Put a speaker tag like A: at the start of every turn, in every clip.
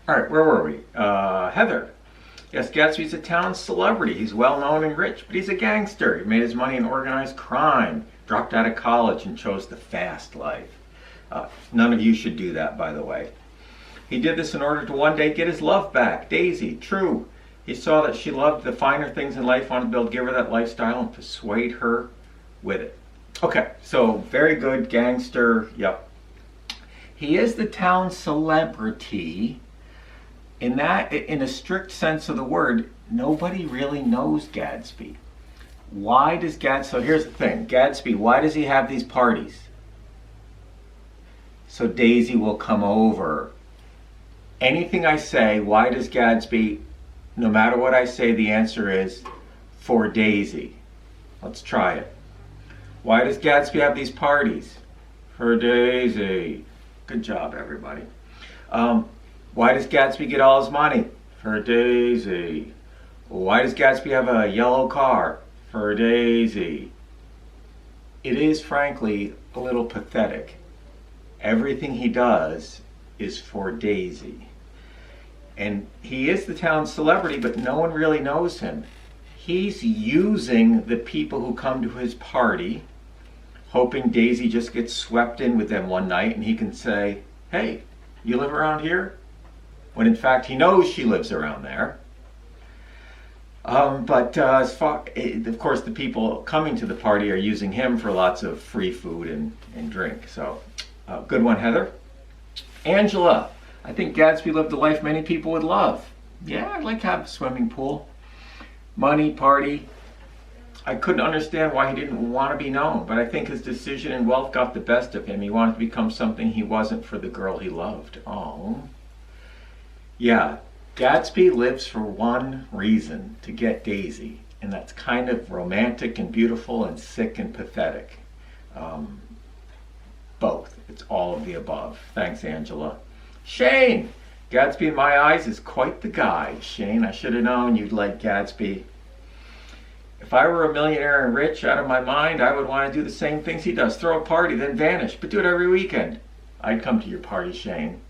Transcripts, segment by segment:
A: All right, where were we? Heather. Yes, Gatsby's a town celebrity. He's well known and rich, but he's a gangster. He made his money in organized crime, dropped out of college, and chose the fast life. None of you should do that, by the way. He did this in order to one day get his love back, Daisy. True. He saw that she loved the finer things in life, wanted to be able to give her that lifestyle and persuade her with it. Okay, so very good gangster. Yep. He is the town celebrity. In a strict sense of the word, nobody really knows Gatsby. Why does so here's the thing, Gatsby, why does he have these parties? So Daisy will come over. Anything I say, why does Gatsby, no matter what I say, the answer is for Daisy. Let's try it. Why does Gatsby have these parties? For Daisy. Good job, everybody. Why does Gatsby get all his money? For Daisy. Why does Gatsby have a yellow car? For Daisy. It is, frankly, a little pathetic. Everything he does is for Daisy. And he is the town celebrity, but no one really knows him. He's using the people who come to his party, hoping Daisy just gets swept in with them one night and he can say, hey, you live around here? When in fact he knows she lives around there. As far, of course, the people coming to the party are using him for lots of free food and drink. So, good one, Heather. Angela, I think Gatsby lived a life many people would love. Yeah, I'd like to have a swimming pool. Money, party. I couldn't understand why he didn't want to be known, but I think his decision and wealth got the best of him. He wanted to become something he wasn't for the girl he loved. Oh. Yeah, Gatsby lives for one reason, to get Daisy, and that's kind of romantic and beautiful and sick and pathetic. Both. It's all of the above. Thanks, Angela. Shane! Gatsby in my eyes is quite the guy. Shane, I should have known you'd like Gatsby. If I were a millionaire and rich out of my mind, I would want to do the same things he does. Throw a party, then vanish, but do it every weekend. I'd come to your party, Shane.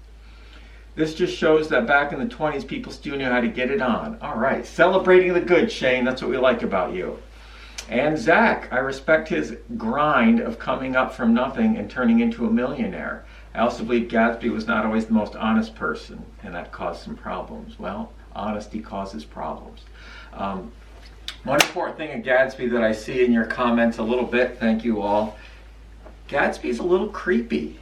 A: This just shows that back in the 20s, people still knew how to get it on. All right, celebrating the good, Shane. That's what we like about you. And Zach, I respect his grind of coming up from nothing and turning into a millionaire. I also believe Gatsby was not always the most honest person, and that caused some problems. Well, honesty causes problems. One important thing in Gatsby that I see in your comments a little bit, thank you all, Gatsby's a little creepy.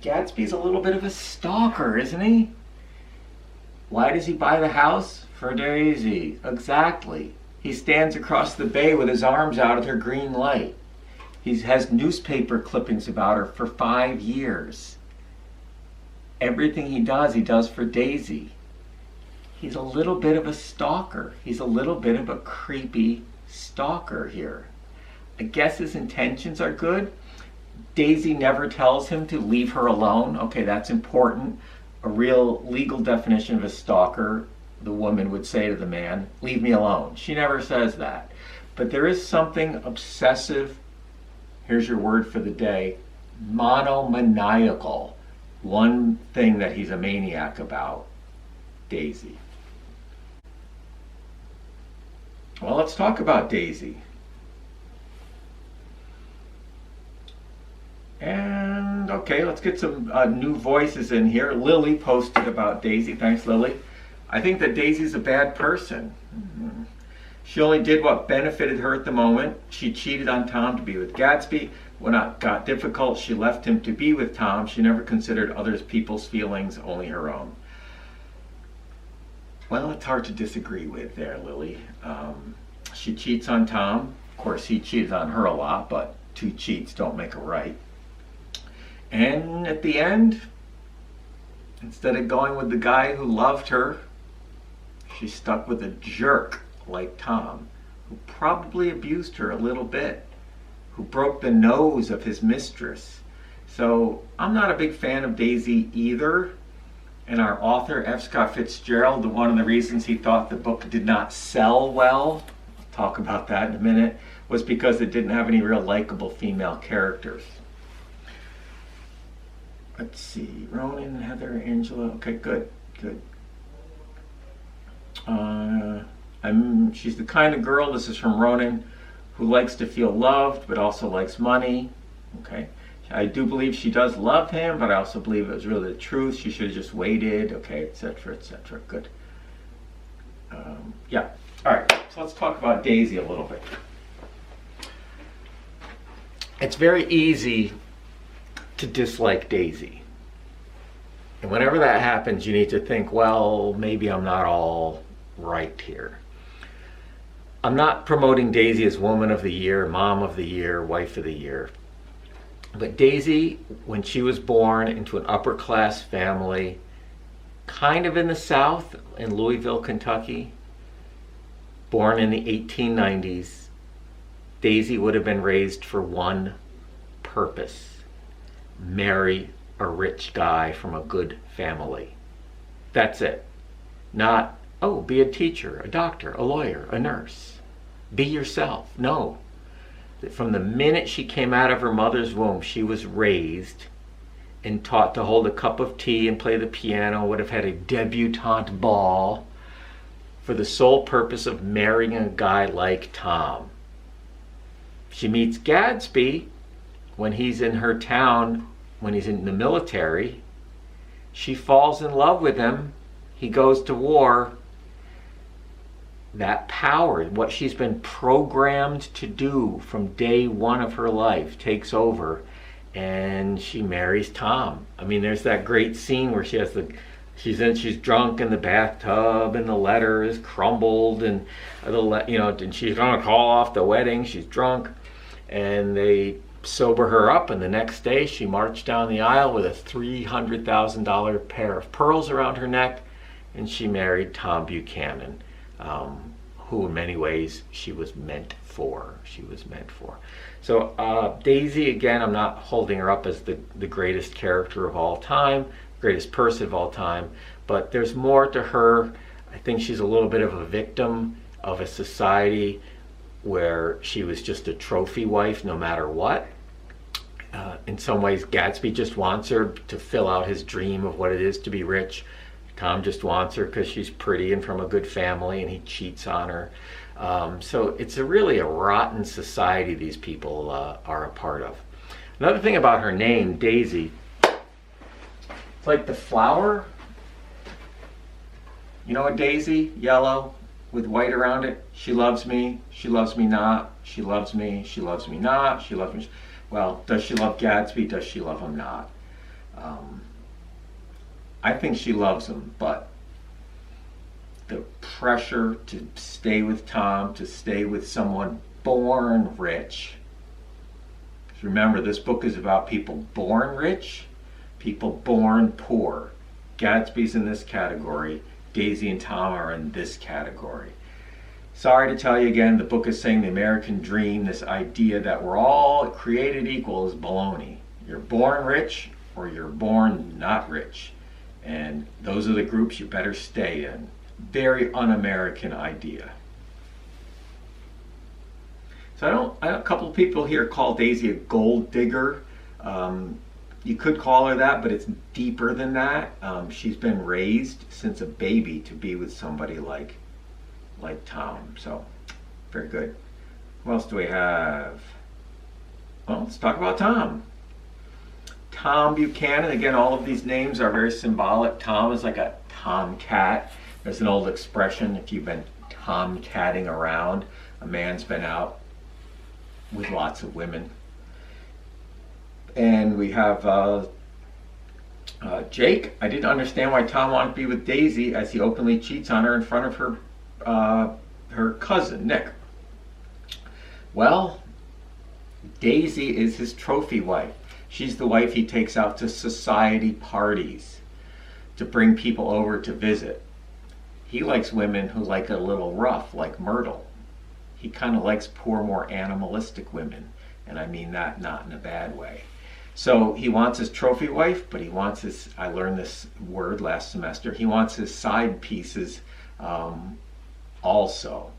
A: Gatsby's a little bit of a stalker, isn't he? Why does he buy the house? For Daisy. Exactly. He stands across the bay with his arms out at her green light. He has newspaper clippings about her for 5 years. Everything he does for Daisy. He's a little bit of a stalker. He's a little bit of a creepy stalker here. I guess his intentions are good. Daisy never tells him to leave her alone. Okay, that's important. A real legal definition of a stalker, the woman would say to the man, leave me alone. She never says that. But there is something obsessive, here's your word for the day, monomaniacal. One thing that he's a maniac about, Daisy. Well, let's talk about Daisy. And okay, let's get some new voices in here. Lily posted about Daisy. Thanks, Lily. I think that Daisy's a bad person. She only did what benefited her at the moment. She cheated on Tom to be with Gatsby. When it got difficult, she left him to be with Tom. She never considered other people's feelings, only her own. Well, it's hard to disagree with there, Lily. She cheats on Tom. Of course, he cheated on her a lot, but 2 cheats don't make a right. And at the end, instead of going with the guy who loved her, she stuck with a jerk like Tom, who probably abused her a little bit, who broke the nose of his mistress. So I'm not a big fan of Daisy either. And our author, F. Scott Fitzgerald, one of the reasons he thought the book did not sell well, I'll talk about that in a minute, was because it didn't have any real likable female characters. Let's see, Ronan, Heather, Angela, okay, good. She's the kind of girl, this is from Ronan, who likes to feel loved but also likes money. Okay. I do believe she does love him, but I also believe it was really the truth. She should have just waited. Okay, etc., etc. Good. Yeah. All right. So let's talk about Daisy a little bit. It's very easy to dislike Daisy. And whenever that happens, you need to think, well, maybe I'm not all right here. I'm not promoting Daisy as Woman of the Year, Mom of the Year, Wife of the Year. But Daisy, when she was born into an upper class family, kind of in the South, in Louisville, Kentucky, born in the 1890s, Daisy would have been raised for one purpose: marry a rich guy from a good family. That's it. Not, oh, be a teacher, a doctor, a lawyer, a nurse. Be yourself. No. From the minute she came out of her mother's womb, she was raised and taught to hold a cup of tea and play the piano, would have had a debutante ball for the sole purpose of marrying a guy like Tom. She meets Gatsby when he's in her town, when he's in the military. She falls in love with him. He goes to war. That power, what she's been programmed to do from day one of her life, takes over, and she marries Tom. I mean, there's that great scene where she's drunk in the bathtub, and the letter is crumbled, and and she's gonna call off the wedding. She's drunk, and they sober her up, and the next day she marched down the aisle with a $300,000 pair of pearls around her neck, and she married Tom Buchanan. Who in many ways she was meant for. So Daisy, again, I'm not holding her up as the greatest character of all time, greatest person of all time, but there's more to her. I think she's a little bit of a victim of a society where she was just a trophy wife no matter what. In some ways, Gatsby just wants her to fill out his dream of what it is to be rich. Tom just wants her because she's pretty and from a good family, and he cheats on her. So it's really a rotten society these people are a part of. Another thing about her name, Daisy, it's like the flower. You know a daisy? Yellow with white around it. She loves me not. She loves me not. She loves me. Well, does she love Gatsby? Does she love him not? I think she loves him, but the pressure to stay with Tom, to stay with someone born rich. Remember, this book is about people born rich, people born poor. Gatsby's in this category. Daisy and Tom are in this category. Sorry to tell you again, the book is saying the American dream, this idea that we're all created equal, is baloney. You're born rich or you're born not rich. And those are the groups you better stay in. Very un-American idea. So a couple of people here call Daisy a gold digger. You could call her that, but it's deeper than that. She's been raised since a baby to be with somebody like Tom. So, very good. What else do we have? Well, let's talk about Tom. Tom Buchanan. Again, all of these names are very symbolic. Tom is like a tomcat. There's an old expression, if you've been tomcatting around, a man's been out with lots of women. And we have Jake. I didn't understand why Tom wanted to be with Daisy, as he openly cheats on her in front of her cousin, Nick. Well, Daisy is his trophy wife. She's the wife he takes out to society parties to bring people over to visit. He likes women who like a little rough, like Myrtle. He kind of likes poor, more animalistic women, and I mean that not in a bad way. So he wants his trophy wife, but he wants his, I learned this word last semester, he wants his side pieces also.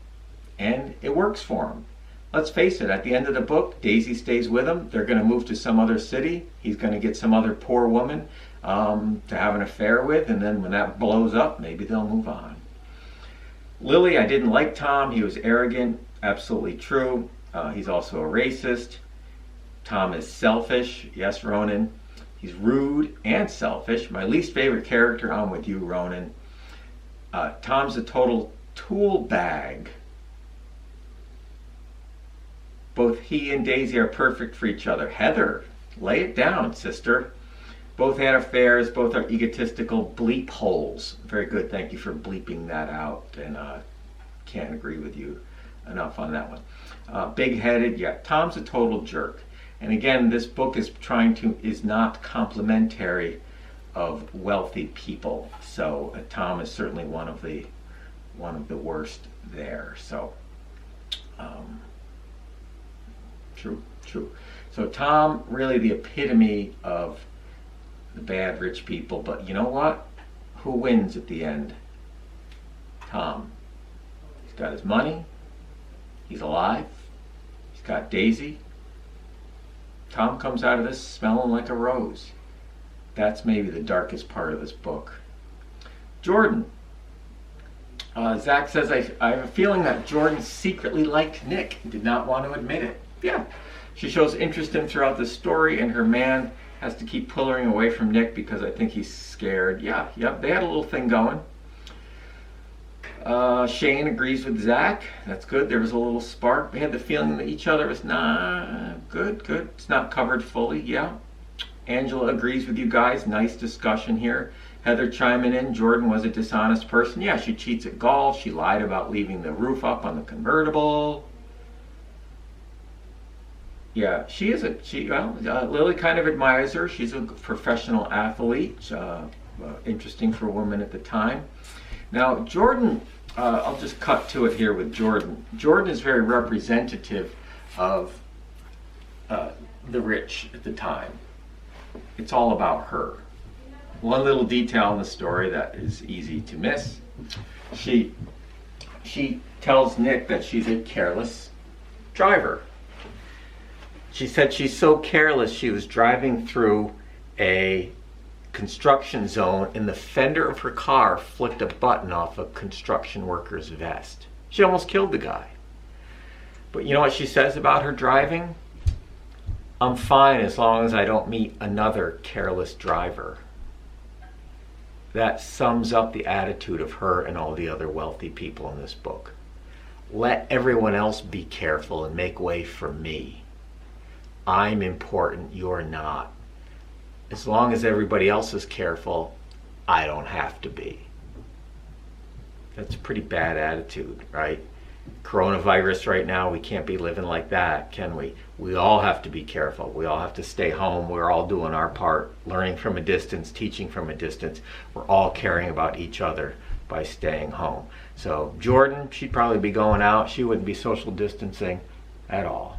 A: And it works for him. Let's face it, at the end of the book, Daisy stays with him. They're going to move to some other city. He's going to get some other poor woman to have an affair with, and then when that blows up, maybe they'll move on. Lily, I didn't like Tom. He was arrogant. Absolutely true. He's also a racist. Tom is selfish. Yes, Ronan. He's rude and selfish. My least favorite character. I'm with you, Ronan. Tom's a total tool bag. Both he and Daisy are perfect for each other. Heather, lay it down, sister. Both had affairs. Both are egotistical bleep holes. Very good. Thank you for bleeping that out. And can't agree with you enough on that one. Big-headed. Yeah, Tom's a total jerk. And again, this book is not complimentary of wealthy people. So Tom is certainly one of the worst there. So true. So Tom, really the epitome of the bad rich people. But you know what? Who wins at the end? Tom. He's got his money. He's alive. He's got Daisy. Tom comes out of this smelling like a rose. That's maybe the darkest part of this book. Jordan. Zach says, I have a feeling that Jordan secretly liked Nick and did not want to admit it. Yeah. She shows interest in him throughout the story, and her man has to keep pulling away from Nick because I think he's scared. Yeah, they had a little thing going. Shane agrees with Zach. That's good. There was a little spark. They had the feeling that each other was good. It's not covered fully. Yeah. Angela agrees with you guys. Nice discussion here. Heather chiming in. Jordan was a dishonest person. Yeah, she cheats at golf. She lied about leaving the roof up on the convertible. Yeah, Lily kind of admires her. She's a professional athlete. Interesting for a woman at the time. Now, Jordan, I'll just cut to it here with Jordan. Jordan is very representative of the rich at the time. It's all about her. One little detail in the story that is easy to miss. She tells Nick that she's a careless driver. She said she's so careless she was driving through a construction zone and the fender of her car flicked a button off a construction worker's vest. She almost killed the guy. But you know what she says about her driving? I'm fine as long as I don't meet another careless driver. That sums up the attitude of her and all the other wealthy people in this book. Let everyone else be careful and make way for me. I'm important, you're not. As long as everybody else is careful, I don't have to be. That's a pretty bad attitude, right? Coronavirus right now, we can't be living like that, can we? We all have to be careful. We all have to stay home. We're all doing our part, learning from a distance, teaching from a distance. We're all caring about each other by staying home. So Jordan, she'd probably be going out. She wouldn't be social distancing at all.